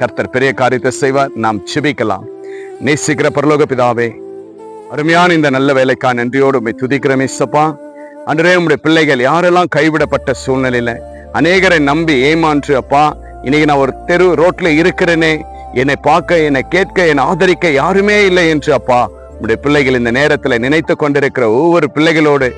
கர்த்தர் பெரிய காரியத்தை செய்வார். நாம் செபிக்கலாம். நேசிக்கிற பரலோக பிதாவே, அருமையான இந்த நல்ல வேலைக்கான நன்றியோடு உம்மை துதிக்கிறோம் இயேசப்பா. அன்றே உம்முடைய பிள்ளைகள் யாரெல்லாம் கைவிடப்பட்ட சூழ்நிலையில அநேகரை நம்பி ஏமாற்று அப்பா, இன்னைக்கு நான் ஒரு ரோட்ல இருக்கிறேனே, என்னை பார்க்க, என்னை கேட்க, என்னை ஆதரிக்க யாருமே இல்லை என்று அப்பா உம்முடைய பிள்ளைகள் இந்த நேரத்துல நினைத்து கொண்டிருக்கிற ஒவ்வொரு பிள்ளைகளோடு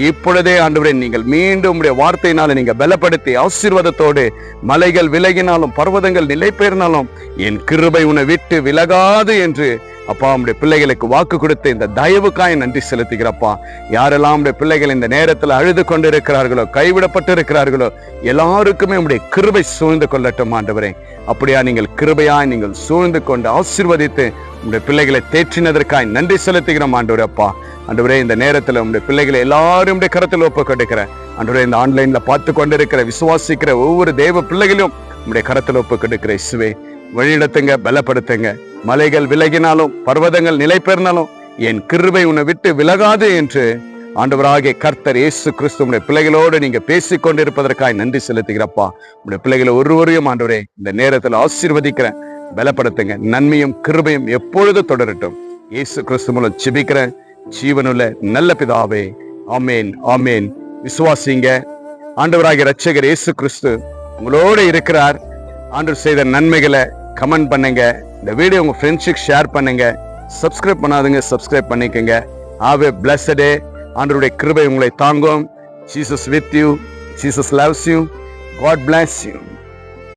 இப்பொழுதே ஆண்டவரே நீங்கள் மீண்டும் உடைய வார்த்தையினால நீங்க பலப்படுத்தி ஆசீர்வாதத்தோடு, மலைகள் விலகினாலும் பர்வதங்கள் நிலை பெயர்னாலும் என் கிருபை உன்னை விட்டு விலகாது என்று அப்பா உடைய பிள்ளைகளுக்கு வாக்கு கொடுத்து இந்த தயவுக்காய் நன்றி செலுத்துகிறப்பா. யாரெல்லாம் உடைய பிள்ளைகள் இந்த நேரத்தில் அழுது கொண்டிருக்கிறார்களோ, கைவிடப்பட்டு இருக்கிறார்களோ, எல்லாருக்குமே உடைய கிருபை சூழ்ந்து கொள்ளட்டும் ஆண்டவரே. அப்படியா நீங்கள் கிருபையாய் நீங்கள் சூழ்ந்து கொண்டு ஆசீர்வதித்து உடைய பிள்ளைகளை தேற்றினதற்காய் நன்றி செலுத்துகிறோம் ஆண்டவரே. அப்பா ஆண்டவரே, இந்த நேரத்தில் உடைய பிள்ளைகளை எல்லாரும் கரத்தில் ஒப்பு கொடுக்கிறேன் ஆண்டவரே. இந்த ஆன்லைன்ல பார்த்து கொண்டிருக்கிற விசுவாசிக்கிற ஒவ்வொரு தேவ பிள்ளைகளையும் உடைய கரத்தில் ஒப்பு கொடுக்கிற இயேசுவே, வழிநடத்துங்க, பலப்படுத்துங்க. மலைகள் விலகினாலும் பர்வதங்கள் நிலை பெயர்னாலும் என் கிருபை உன்னை விட்டு விலகாது என்று ஆண்டவராகிய கர்த்தர் இயேசு கிறிஸ்து உடைய பிள்ளைகளோடு நீங்க பேசிக் கொண்டிருப்பதற்காக நன்றி செலுத்துகிறப்பா. உடைய பிள்ளைகளை ஒருவரையும் ஆண்டவரே இந்த நேரத்தில் ஆசீர்வதிக்கிறேன், பலப்படுத்துங்க. நன்மையும் கிருபையும் எப்பொழுது தொடரட்டும். இயேசு கிறிஸ்து மூலம் ஜெபிக்கிறேன் ஜீவனுள்ள நல்ல பிதாவே, ஆமேன் ஆமேன். விசுவாசிங்க. ஆண்டவராகிய இரட்சகர் இயேசு கிறிஸ்து உங்களோட இருக்கிறார். ஆண்டவர் செய்த நன்மைகளை கமெண்ட் பண்ணுங்க. இந்த வீடியோ உங்க ஃப்ரெண்ட்ஸுக்கு ஷேர் பண்ணுங்க. சப்ஸ்கிரைப் பண்ணாதுங்க, சப்ஸ்கிரைப் பண்ணிக்கங்க. Have a blessed day. ஆண்டவருடைய கிருபை உங்களை தாங்கும். Jesus with you. Jesus loves you. God bless you.